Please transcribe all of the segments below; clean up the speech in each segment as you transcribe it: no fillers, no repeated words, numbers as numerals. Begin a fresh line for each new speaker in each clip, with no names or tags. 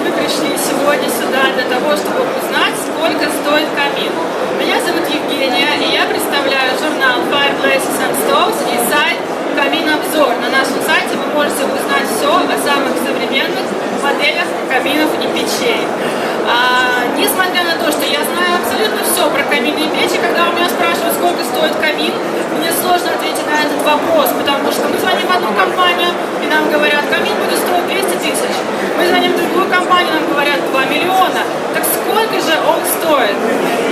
вы пришли сегодня сюда для того, чтобы узнать, сколько стоит камин. Меня зовут Евгения, и я представляю журнал Fireplaces and Stoves и сайт Камин Обзор. На нашем сайте вы можете узнать все о самых современных моделях каминов и печей. Несмотря на то, что я знаю абсолютно все про каминные печи, когда у меня спрашивают, сколько стоит камин, мне сложно ответить на этот вопрос, потому что мы звоним в одну компанию, и нам говорят, камин будет стоить 200 тысяч. Мы звоним в другую компанию, нам говорят 2 миллиона. Так сколько же он стоит?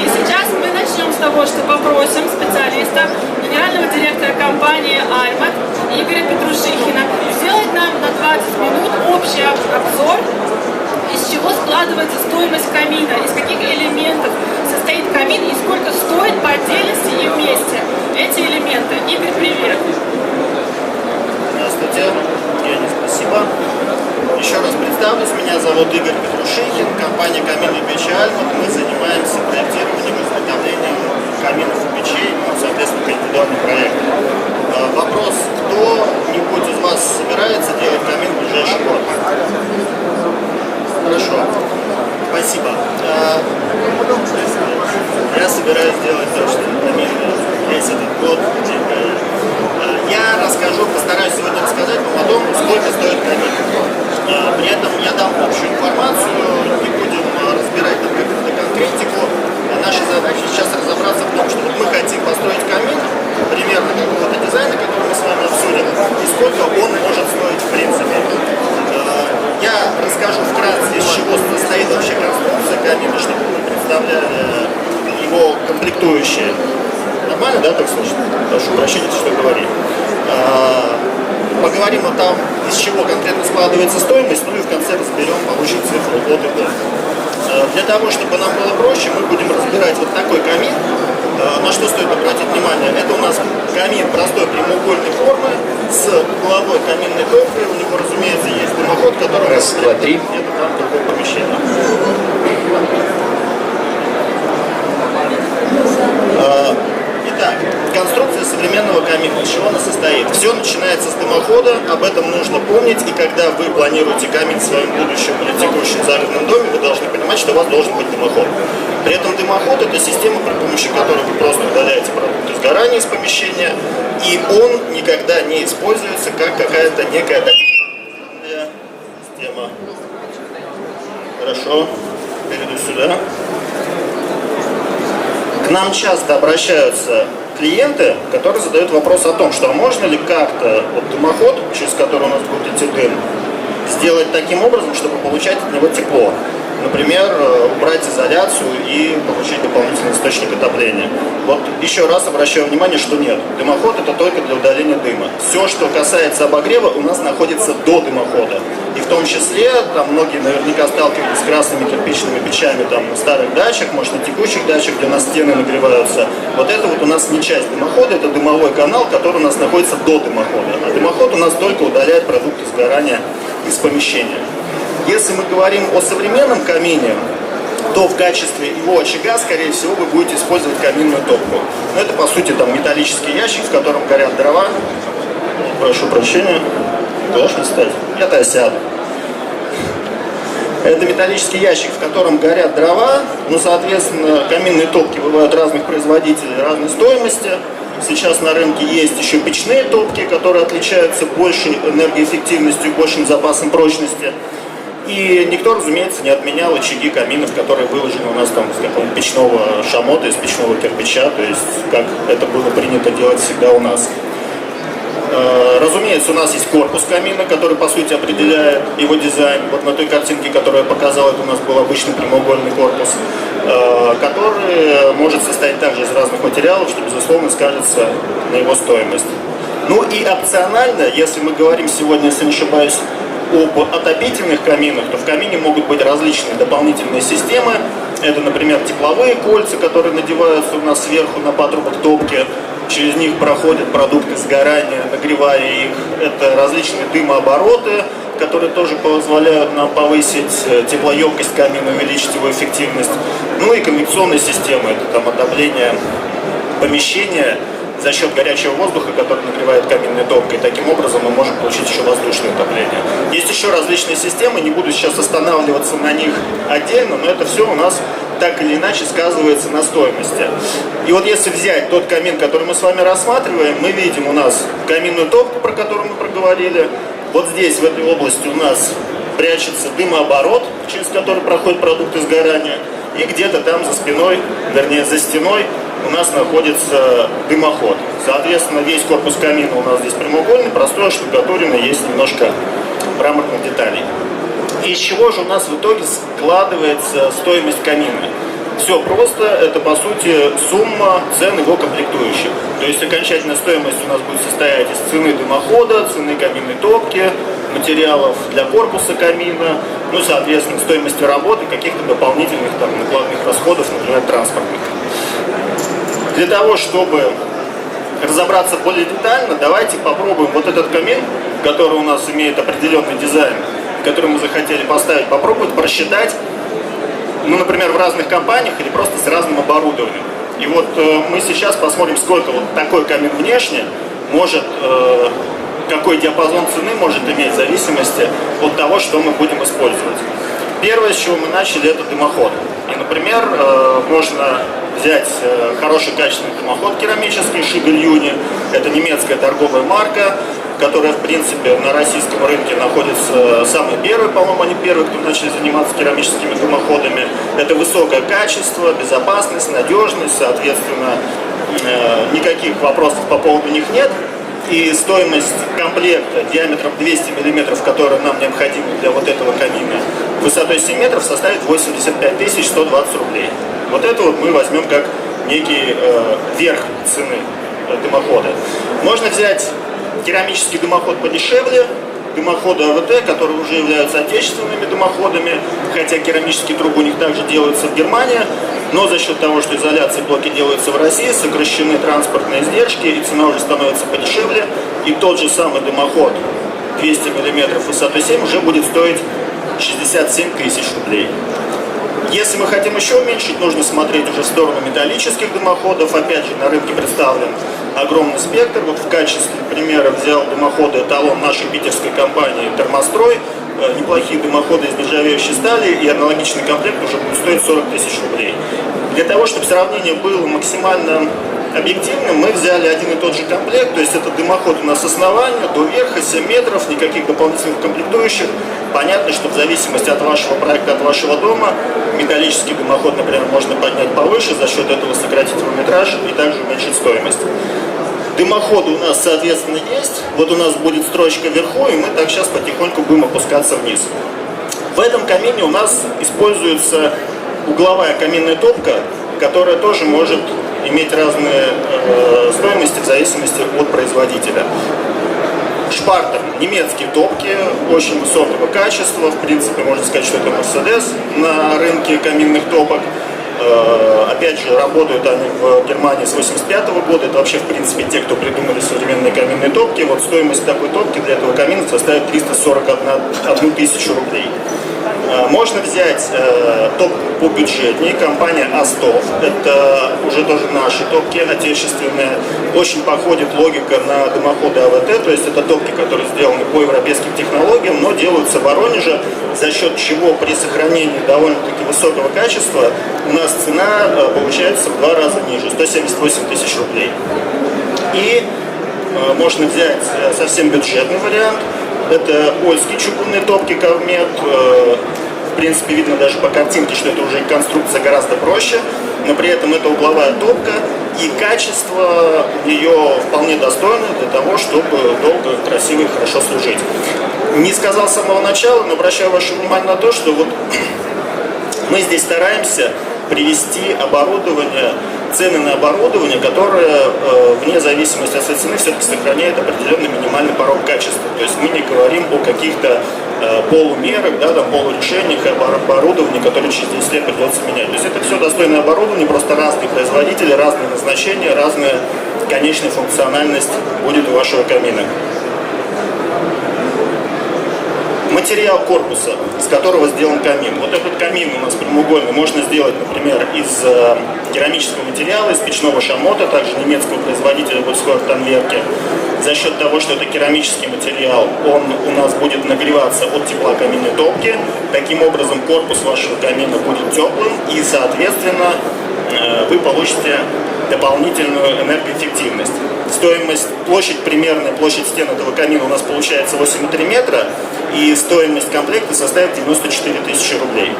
И сейчас мы начнем с того, что попросим специалиста, генерального директора компании Альмат Игоря Петрушихина сделать нам на 20 минут общий обзор, из чего складывается стоимость камина, из каких элементов состоит камин и сколько стоит по отдельности и вместе эти элементы. Игорь, привет!
Здравствуйте, Евгений, спасибо. Еще раз представлюсь, меня зовут Игорь Петрушихин, компания «Камин и печи Альмат». Мы занимаемся проектированием и изготовлением каминов и печей, соответственно, по индивидуальным проектам. Вопрос, кто-нибудь из вас собирается делать камин в ближайший год? Хорошо, спасибо. Я собираюсь делать точно камин весь этот год. Я расскажу, постараюсь сегодня рассказать вам о том, сколько стоит камин. При этом я дам общую информацию, не будем разбирать там какую-то конкретику. Наша задача сейчас разобраться в том, что вот мы хотим построить камин, примерно какого-то дизайна, который мы с вами обсудим, и сколько он может стоить в принципе. Я расскажу вкратце, из чего состоит вообще конструкция камина, чтобы вы представляли его комплектующие. Нормально, да, так слышно? Прошу прощения, что говорю. Поговорим о том, из чего конкретно складывается стоимость, ну и в конце разберем, получим цифру от и до. Для того, чтобы нам было проще, мы будем разбирать вот такой камин. На что стоит обратить внимание? Это у нас камин простой прямоугольной формы с угловой каминной топкой. У него, разумеется, есть дымоход, который
раз, два, три.
где-то там в другом помещении. Итак, конструкция современного камина. Из чего она состоит? Все начинается с дымохода, об этом нужно помнить, и когда вы планируете камин в своем будущем или текущем загородном доме, вы должны понимать, что у вас должен быть дымоход. При этом дымоход — это система, при помощи которой вы просто удаляете продукты сгорания из помещения, и он никогда не используется как какая-то некая система. Хорошо, перейду сюда. К нам часто обращаются клиенты, которые задают вопрос о том, что можно ли как-то вот дымоход, через который у нас будет идти дым, сделать таким образом, чтобы получать от него тепло. Например, убрать изоляцию и получить дополнительный источник отопления. Вот еще раз обращаю внимание, что нет. Дымоход — это только для удаления дыма. Все, что касается обогрева, у нас находится до дымохода. И в том числе, там многие наверняка сталкивались с красными кирпичными печами там, на старых дачах, может, на текущих дачах, где у нас стены нагреваются. Вот это вот у нас не часть дымохода, это дымовой канал, который у нас находится до дымохода. А дымоход у нас только удаляет продукты сгорания из помещения. Если мы говорим о современном камине, то в качестве его очага, скорее всего, вы будете использовать каминную топку. Но это, по сути, там металлический ящик, в котором горят дрова. Прошу прощения. Должен стать? Я-то сяду. Это металлический ящик, в котором горят дрова. Ну, соответственно, каминные топки бывают разных производителей, разной стоимости. Сейчас на рынке есть еще печные топки, которые отличаются большей энергоэффективностью, большим запасом прочности. И никто, разумеется, не отменял очаги каминов, которые выложены у нас там из какого-нибудь печного шамота, из печного кирпича, то есть как это было принято делать всегда у нас. Разумеется, у нас есть корпус камина, который, по сути, определяет его дизайн. Вот на той картинке, которую я показал, это у нас был обычный прямоугольный корпус, который может состоять также из разных материалов, что, безусловно, скажется на его стоимость. Ну и опционально, если мы говорим сегодня, если не ошибаюсь, об отопительных каминах, то в камине могут быть различные дополнительные системы. Это, например, тепловые кольца, которые надеваются у нас сверху на патрубок топки. Через них проходят продукты сгорания, нагревая их. Это различные дымообороты, которые тоже позволяют нам повысить теплоемкость камина, увеличить его эффективность. Ну и конвекционные системы, это там отопление помещения за счет горячего воздуха, который нагревает каминной топкой. Таким образом мы можем получить еще воздушное отопление. Есть еще различные системы, не буду сейчас останавливаться на них отдельно, но это все у нас так или иначе сказывается на стоимости. И вот если взять тот камин, который мы с вами рассматриваем, мы видим у нас каминную топку, про которую мы проговорили. Вот здесь, в этой области, у нас прячется дымооборот, через который проходит продукты сгорания. И где-то там за спиной, вернее за стеной, у нас находится дымоход. Соответственно, весь корпус камина у нас здесь прямоугольный, простой, штукатуренный, есть немножко мраморных деталей. Из чего же у нас в итоге складывается стоимость камина? Все просто, это по сути сумма цен его комплектующих. То есть окончательная стоимость у нас будет состоять из цены дымохода, цены каминной топки, материалов для корпуса камина, ну, соответственно, стоимости работы, каких-то дополнительных там накладных расходов, например, транспортных. Для того, чтобы разобраться более детально, давайте попробуем вот этот камин, который у нас имеет определенный дизайн, который мы захотели поставить, попробовать просчитать, ну, например, в разных компаниях или просто с разным оборудованием. И вот мы сейчас посмотрим, сколько вот такой камин внешне может, какой диапазон цены может иметь в зависимости от того, что мы будем использовать. Первое, с чего мы начали, это дымоход. И, например, можно взять хороший качественный дымоход керамический Шигель Юни. Это немецкая торговая марка, которая, в принципе, на российском рынке находится самый первый, по-моему, они первые, кто начали заниматься керамическими дымоходами. Это высокое качество, безопасность, надежность, соответственно, никаких вопросов по поводу них нет. И стоимость комплекта диаметром 200 мм, которая нам необходима для вот этого камина, высотой 7 метров составит 85 120 рублей. Вот это вот мы возьмем как некий верх цены дымохода. Можно взять керамический дымоход подешевле, дымоходы АВТ, которые уже являются отечественными дымоходами, хотя керамические трубы у них также делаются в Германии, но за счет того, что изоляции блоки делаются в России, сокращены транспортные издержки, и цена уже становится подешевле, и тот же самый дымоход 200 мм высотой 7 уже будет стоить 67 тысяч рублей. Если мы хотим еще уменьшить, нужно смотреть уже в сторону металлических дымоходов. Опять же, на рынке представлен огромный спектр. Вот в качестве примера взял дымоходы эталон нашей питерской компании «Термострой». Неплохие дымоходы из нержавеющей стали, и аналогичный комплект уже будет стоить 40 тысяч рублей. Для того, чтобы сравнение было максимально объективным, мы взяли один и тот же комплект, то есть это дымоход у нас с основания до верха, 7 метров, никаких дополнительных комплектующих. Понятно, что в зависимости от вашего проекта, от вашего дома, металлический дымоход, например, можно поднять повыше, за счет этого сократить его метраж и также уменьшить стоимость. Дымоходы у нас, соответственно, есть. Вот у нас будет строчка вверху, и мы так сейчас потихоньку будем опускаться вниз. В этом камине у нас используется угловая каминная топка, которая тоже может иметь разные стоимости в зависимости от производителя. Шпартер, немецкие топки, очень высокого качества, в принципе, можно сказать, что это Mercedes на рынке каминных топок. Опять же, работают они в Германии с 1985 года, это вообще, в принципе, те, кто придумали современные каминные топки. Вот стоимость такой топки для этого камина составит 341 тысячу рублей. Можно взять топку побюджетнее, компания Астов, это уже тоже наши топки отечественные, очень походит логика на дымоходы АВТ, то есть это топки, которые сделаны по европейским технологиям, но делаются в Воронеже, за счет чего при сохранении довольно-таки высокого качества у нас цена получается в 2 раза ниже, 178 тысяч рублей. И можно взять совсем бюджетный вариант. Это польские чугунные топки Кавмет. В принципе, видно даже по картинке, что это уже конструкция гораздо проще, но при этом это угловая топка, и качество ее вполне достойно для того, чтобы долго, красиво и хорошо служить. Не сказал с самого начала, но обращаю ваше внимание на то, что вот мы здесь стараемся привести оборудование, цены на оборудование, которое вне зависимости от своей цены все-таки сохраняет определенный минимальный порог качества. То есть мы не говорим о каких-то полумерах, да, там, полурешениях, оборудовании, которое через 10 лет придется менять. То есть это все достойное оборудование, просто разные производители, разные назначения, разная конечная функциональность будет у вашего камина. Мы Материал корпуса, из которого сделан камин. Вот этот камин у нас прямоугольный можно сделать, например, из керамического материала, из печного шамота, также немецкого производителя Бульсхор-Танверке. За счет того, что это керамический материал, он у нас будет нагреваться от тепла каминной топки. Таким образом, корпус вашего камина будет теплым и, соответственно, вы получите дополнительную энергоэффективность. Примерная площадь стен этого камина у нас получается 8,3 метра, и стоимость комплекта составит 94 тысячи рублей.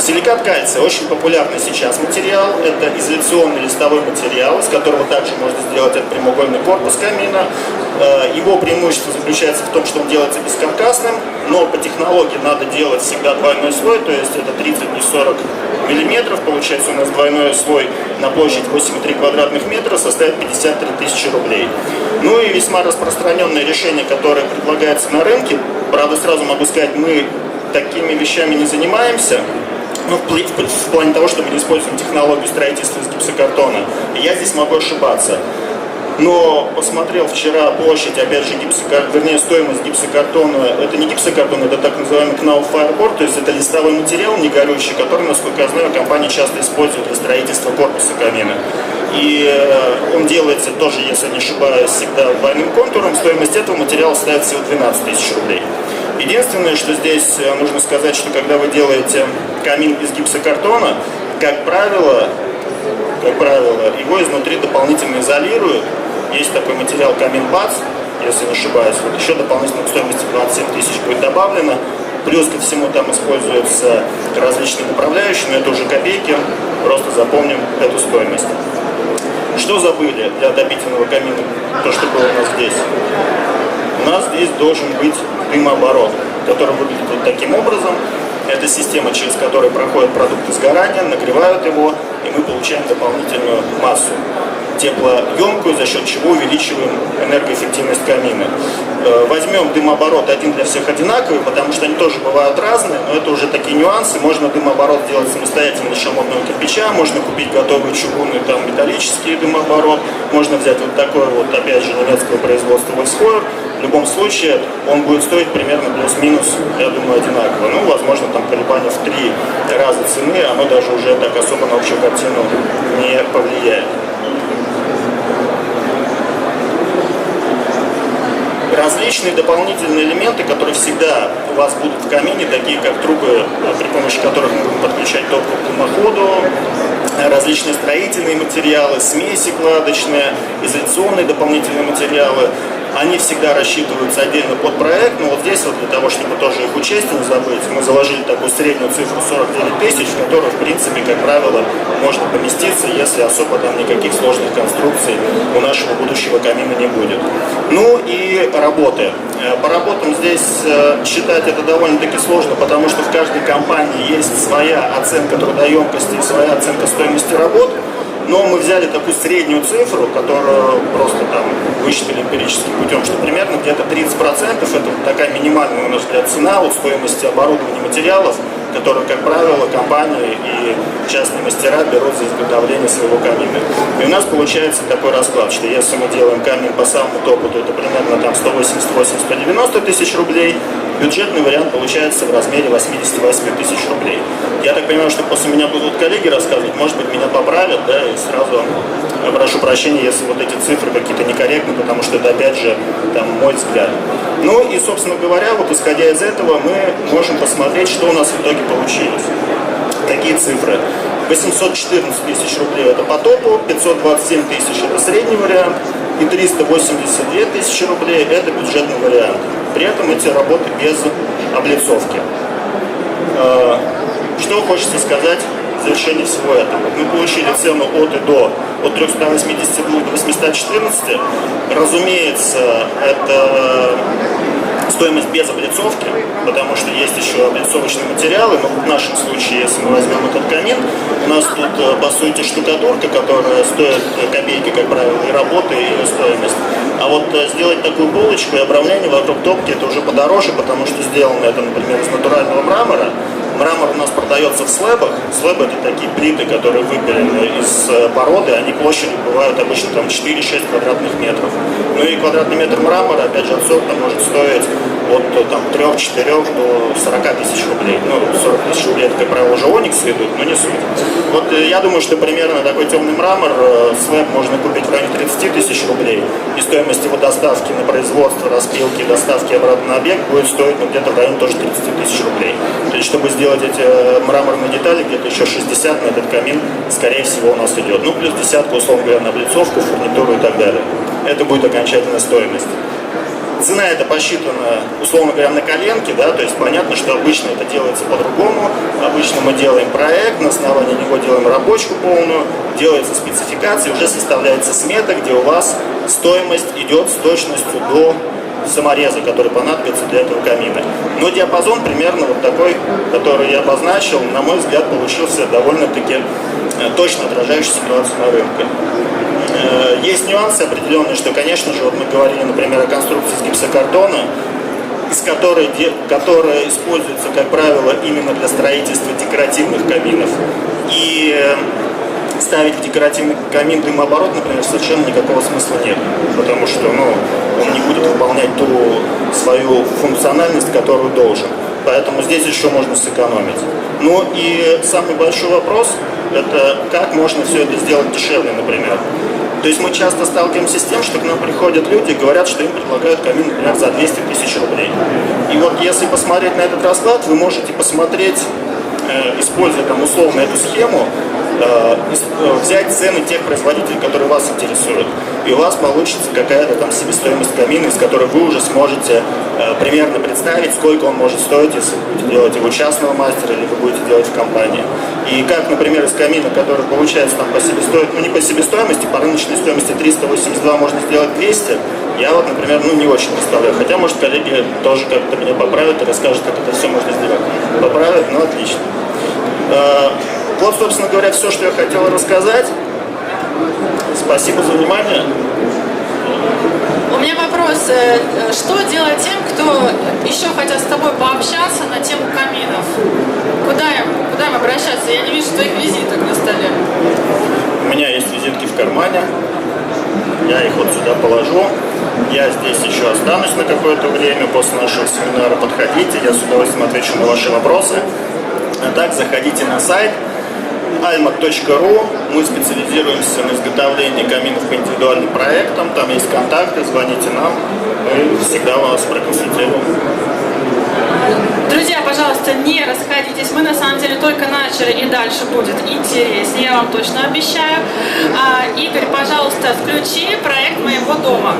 Силикат кальция очень популярный сейчас материал. Это изоляционный листовой материал, из которого также можно сделать этот прямоугольный корпус камина. Его преимущество заключается в том, что он делается бескаркасным, но по технологии надо делать всегда двойной слой, то есть это 30 плюс 40 миллиметров. Получается у нас двойной слой на площадь 8,3 квадратных метра составит 53 тысячи рублей. Ну и весьма распространенное решение, которое предлагается на рынке. Правда, сразу могу сказать, мы такими вещами не занимаемся. Ну, в плане того, что мы не используем технологию строительства из гипсокартона. И я здесь могу ошибаться. Но посмотрел вчера площадь, опять же, стоимость гипсокартона. Это не гипсокартон, это так называемый Knauf Fireboard, то есть это листовой материал не горючий, который, насколько я знаю, компания часто использует для строительства корпуса камина. И он делается тоже, если не ошибаюсь, всегда двойным контуром. Стоимость этого материала составит всего 12 тысяч рублей. Единственное, что здесь нужно сказать, что когда вы делаете камин из гипсокартона, как правило, его изнутри дополнительно изолируют. Есть такой материал камин БАЦ, если не ошибаюсь. Вот еще дополнительно к стоимости 27 тысяч будет добавлено. Плюс ко всему там используются различные направляющие, но это уже копейки. Просто запомним эту стоимость. Что забыли для отопительного камина? То, что было у нас здесь. У нас здесь должен быть дымооборот, который выглядит вот таким образом. Это система, через которую проходят продукты сгорания, нагревают его, и мы получаем дополнительную массу теплоемкую, за счет чего увеличиваем энергоэффективность камина. Возьмем дымооборот один для всех одинаковый, потому что они тоже бывают разные, но это уже такие нюансы. Можно дымооборот делать самостоятельно из шамотного кирпича, можно купить готовый чугунный, там металлический дымооборот, можно взять вот такой вот, опять же, немецкого производства Вольсхойер. В любом случае он будет стоить примерно плюс-минус, я думаю, одинаково. Ну, возможно, там колебания в 3 раза цены, оно даже уже так особо на общую картину не повлияет. Различные дополнительные элементы, которые всегда у вас будут в камине, такие как трубы, при помощи которых мы будем подключать топку к дымоходу, различные строительные материалы, смеси кладочные, изоляционные дополнительные материалы. Они всегда рассчитываются отдельно под проект, но вот здесь вот для того, чтобы тоже их учесть и не забыть, мы заложили такую среднюю цифру 49 тысяч, в которую, в принципе, как правило, можно поместиться, если особо там никаких сложных конструкций у нашего будущего камина не будет. Ну и работы. По работам здесь считать это довольно-таки сложно, потому что в каждой компании есть своя оценка трудоемкости и своя оценка стоимости работ. Но мы взяли такую среднюю цифру, которую просто там высчитали эмпирическим путем, что примерно где-то 30% это вот такая минимальная, на наш взгляд, цена от стоимости оборудования и материалов, которые, как правило, компании и частные мастера берут за изготовление своего камина. И у нас получается такой расклад, что если мы делаем камин по самому топу, то это примерно там 188-190 тысяч рублей. Бюджетный вариант получается в размере 88 тысяч рублей. Я так понимаю, что после меня будут коллеги рассказывать, может быть, меня поправят, да, и сразу прошу прощения, если вот эти цифры какие-то некорректны, потому что это, опять же, там, мой взгляд. Ну и, собственно говоря, вот исходя из этого, мы можем посмотреть, что у нас в итоге получилось. Такие цифры. 814 тысяч рублей это по топу, 527 тысяч это средний вариант, и 382 тысячи рублей это бюджетный вариант. При этом эти работы без облицовки. Что хочется сказать в завершении всего этого? Мы получили цену от и до, от 382 до 814. Разумеется, это стоимость без облицовки, потому что есть еще облицовочные материалы, но в нашем случае, если мы возьмем этот камин, у нас тут, по сути, штукатурка, которая стоит копейки, как правило, и работа, и ее стоимость. А вот сделать такую полочку и обрамление вокруг топки, это уже подороже, потому что сделано это, например, из натурального мрамора. Мрамор у нас продается в слэбах. Слэбы — это такие плиты, которые выпилены из породы. Они площадью бывают обычно там 4-6 квадратных метров. Ну и квадратный метр мрамора, опять же, от сорта может стоить от там 3-4 до 40 тысяч рублей. Ну, 40 тысяч рублей, это, как правило, уже ониксы идут, но не суть. Вот я думаю, что примерно такой темный мрамор слэб можно купить в районе 30 тысяч рублей. И стоимость его доставки на производство, распилки, доставки обратно на объект будет стоить где-то в районе тоже 30 тысяч рублей. То есть, чтобы сделать эти мраморные детали, где-то еще 60 на этот камин, скорее всего, у нас идет. Ну, плюс десятка, условно говоря, на облицовку, фурнитуру и так далее. Это будет окончательная стоимость. Цена это посчитана, условно говоря, на коленке, да, то есть понятно, что обычно это делается по-другому. Обычно мы делаем проект, на основании него делаем рабочку полную, делается спецификация, уже составляется смета, где у вас стоимость идет с точностью до самореза, который понадобится для этого камина. Но диапазон примерно вот такой, который я обозначил, на мой взгляд, получился довольно-таки точно отражающий ситуацию на рынке. Есть нюансы определенные, что, конечно же, вот мы говорили, например, о конструкции из гипсокартона, которая используется, как правило, именно для строительства декоративных каминов. И ставить в декоративный камин дымооборот, например, совершенно никакого смысла нет, потому что он не будет выполнять ту свою функциональность, которую должен. Поэтому здесь еще можно сэкономить. Ну и самый большой вопрос – это как можно все это сделать дешевле, например. То есть мы часто сталкиваемся с тем, что к нам приходят люди и говорят, что им предлагают камин, например, за 200 тысяч рублей. И вот если посмотреть на этот расклад, вы можете посмотреть, используя там условно эту схему, взять цены тех производителей, которые вас интересуют. И у вас получится какая-то там себестоимость камина, из которой вы уже сможете примерно представить, сколько он может стоить, если вы будете делать его у частного мастера или вы будете делать в компании. И как, например, из камина, который получается там по себестоимости, не по себестоимости, по рыночной стоимости 382 можно сделать 200, я вот, например, не очень представляю. Хотя, может, коллеги тоже как-то меня поправят и расскажут, как это все можно сделать. Поправят, ну отлично. Вот, собственно говоря, все, что я хотел рассказать. Спасибо за внимание.
У меня вопрос. Что делать тем, кто еще хотят с тобой пообщаться на тему каминов? Куда им обращаться? Я не вижу твоих визиток на столе.
У меня есть визитки в кармане. Я их вот сюда положу. Я здесь еще останусь на какое-то время. После нашего семинара подходите. Я с удовольствием отвечу на ваши вопросы. А так, заходите на сайт almat.ru. Мы специализируемся на изготовлении каминов по индивидуальным проектам. Там есть контакты, звоните нам. Мы всегда вас проконсультируем.
Друзья, пожалуйста, не расходитесь. Мы на самом деле только начали, и дальше будет интереснее, я вам точно обещаю. Игорь, пожалуйста, включи проект моего дома.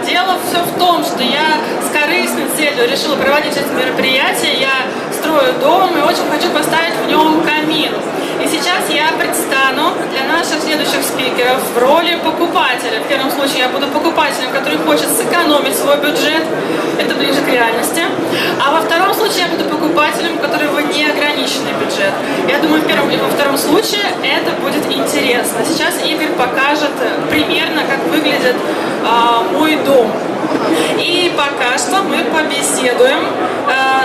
Дело все в том, что я с корыстной целью решила проводить это мероприятие. Я строю дом и очень хочу поставить в нем камин. И сейчас я предстану для наших следующих спикеров в роли покупателя. В первом случае я буду покупателем, который хочет сэкономить свой бюджет. Это ближе к реальности. А во втором случае я буду покупателем, у которого неограниченный бюджет. Я думаю, в первом и во втором случае это будет интересно. Сейчас Игорь покажет примерно, как выглядит мой дом. И пока что мы побеседуем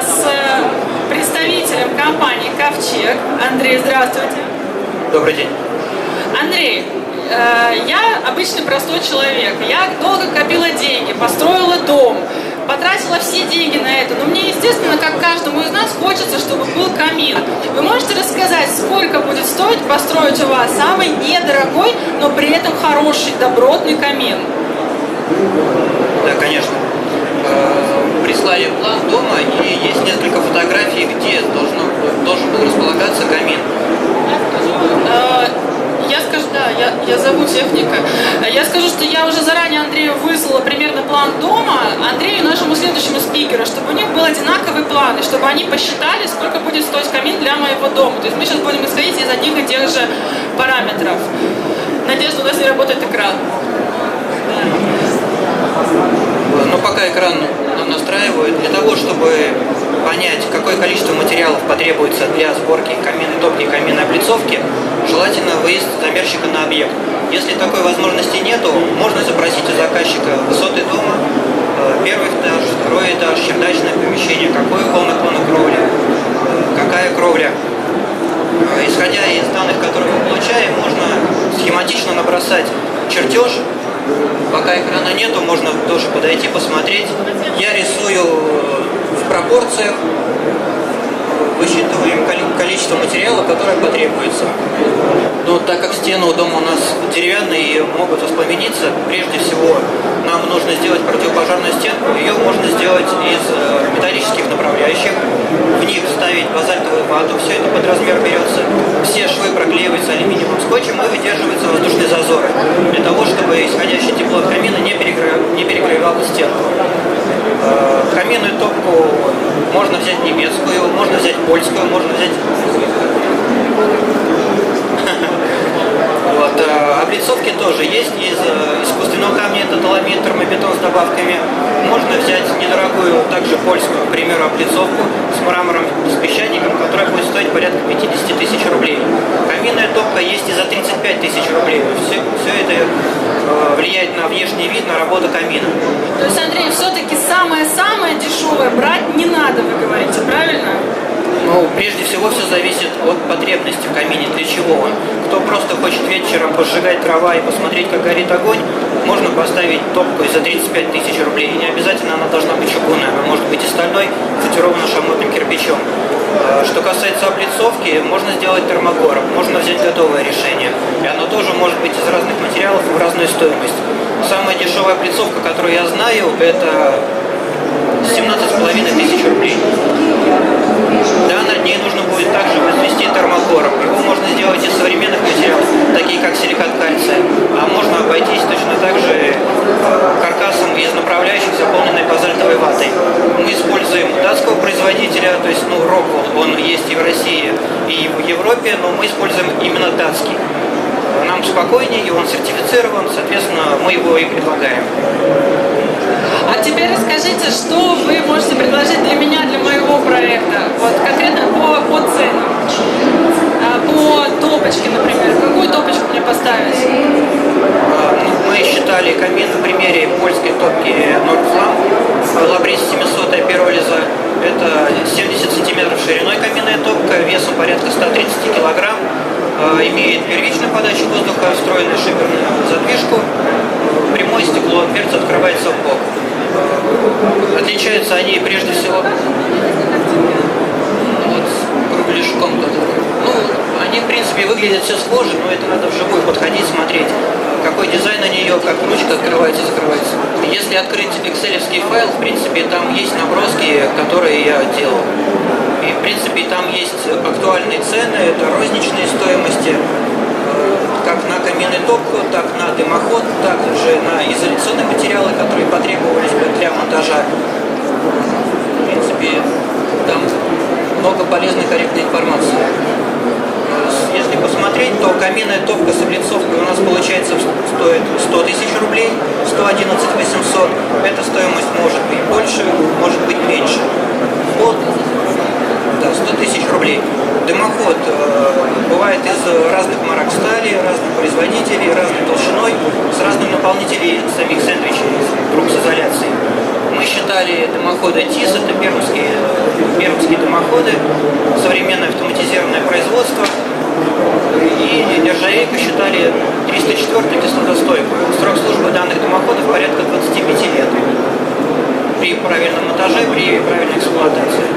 с представителем компании «Ковчег». Андрей, здравствуйте.
Добрый день.
Андрей, я обычный простой человек. Я долго копила деньги, построила дом, потратила все деньги на это. Но мне, естественно, как каждому из нас, хочется, чтобы был камин. Вы можете рассказать, сколько будет стоить построить у вас самый недорогой, но при этом хороший, добротный камин?
Да, конечно. Прислали план дома, и есть несколько фотографий, где должен был располагаться камин.
Я скажу, да, я зову техника. Я скажу, что я уже заранее Андрею выслала примерно план дома, Андрею, нашему следующему спикеру, чтобы у них был одинаковый план, и чтобы они посчитали, сколько будет стоить камин для моего дома. То есть мы сейчас будем исходить из одних и тех же параметров. Надеюсь, у нас не работает экран.
Но пока экран настраивают, для того, чтобы понять, какое количество материалов потребуется для сборки каминной топки и каминной облицовки, желательно выезд замерщика на объект. Если такой возможности нету, можно запросить у заказчика высоты дома, первый этаж, второй этаж, чердачное помещение, какой угол наклона кровли, какая кровля. Исходя из данных, которые мы получаем, можно схематично набросать чертеж. Пока экрана нету, можно тоже подойти, посмотреть. Я рисую высчитываем количество материала, которое потребуется. Но так как стены у дома у нас деревянные и могут воспламениться, прежде всего нам нужно сделать противопожарную стенку. Ее можно сделать из металлических направляющих, в них ставить базальтовую вату, все это под размер берется, все швы проклеиваются алюминиевым скотчем и выдерживаются воздушные зазоры, для того, чтобы исходящее тепло от камина не перегревало стенку. Каминную топку можно взять немецкую, можно взять польскую, можно взять... Вот. Облицовки тоже есть из искусственного камня, это доломит, термобетон с добавками. Можно взять недорогую, также польскую, к примеру, облицовку с мрамором, с песчаником, которая будет стоить порядка 50 тысяч рублей. Каминная топка есть и за 35 тысяч рублей. Все это влияет на внешний вид, на работу камина.
То есть, Андрей, все-таки самое-самое дешевое брать не надо, вы говорите, правильно?
Ну, прежде всего, все зависит от потребности в камине, для чего он. Кто просто хочет вечером пожигать дрова и посмотреть, как горит огонь, можно поставить топку и за 35 тысяч рублей. И не обязательно она должна быть чугунная, она может быть и стальной, футирована шамотным кирпичом. Что касается облицовки, можно сделать термогором, можно взять готовое решение. И оно тоже может быть из разных материалов и в разную стоимость. Самая дешевая облицовка, которую я знаю, это 17,5 тысяч рублей. Да, над ней нужно будет также возвести термогором. Его можно сделать из современных материалов, такие как силикат кальция, а можно обойтись точно так же каркасом из направляющих, заполненной базальтовой ватой. Мы используем датского производителя, то есть Роквелл, он есть и в России, и в Европе, но мы используем именно датский. Нам спокойнее, и он сертифицирован, соответственно, мы его и предлагаем.
А теперь расскажите, что вы можете предложить для меня, для моего проекта, вот конкретно по ценам, по топочке, например, какую топочку мне поставить?
Мы считали камин на примере польской топки Nordflam, Лабрис 700 пиролиза. Это 70 сантиметров шириной каминная топка, весом порядка 130 килограмм. Имеет первичную подачу воздуха, встроенную шиперную задвижку, прямое стекло, дверца открывается в бок. Отличаются они прежде всего вот кругляшком. Они в принципе выглядят все схожи, но это надо вживую подходить, смотреть, какой дизайн на нее, как ручка открывается и закрывается. Если открыть экселевский файл, в принципе там есть наброски, которые я делал. И в принципе там есть актуальные цены, это розничные стоимости, как на каминную топку, так на дымоход, также на изоляционные материалы, которые потребовались бы для монтажа. В принципе, там много полезной, корректной информации. Если посмотреть, то каминная топка с облицовкой у нас получается стоит 100 тысяч рублей, 111 800. Эта стоимость может быть больше, может быть меньше. Вот, да, 100 тысяч рублей. Дымоход бывает из разных марок стали, разных производителей, разной толщиной, с разным наполнителем самих сэндвичей, труб с изоляцией. Мы считали дымоходы ТИС, это пермские дымоходы, современное автоматизированное производство. И нержавейку считали 304 кислотостойкую. Срок службы данных дымоходов порядка 25 лет. При правильном монтаже, при правильной эксплуатации.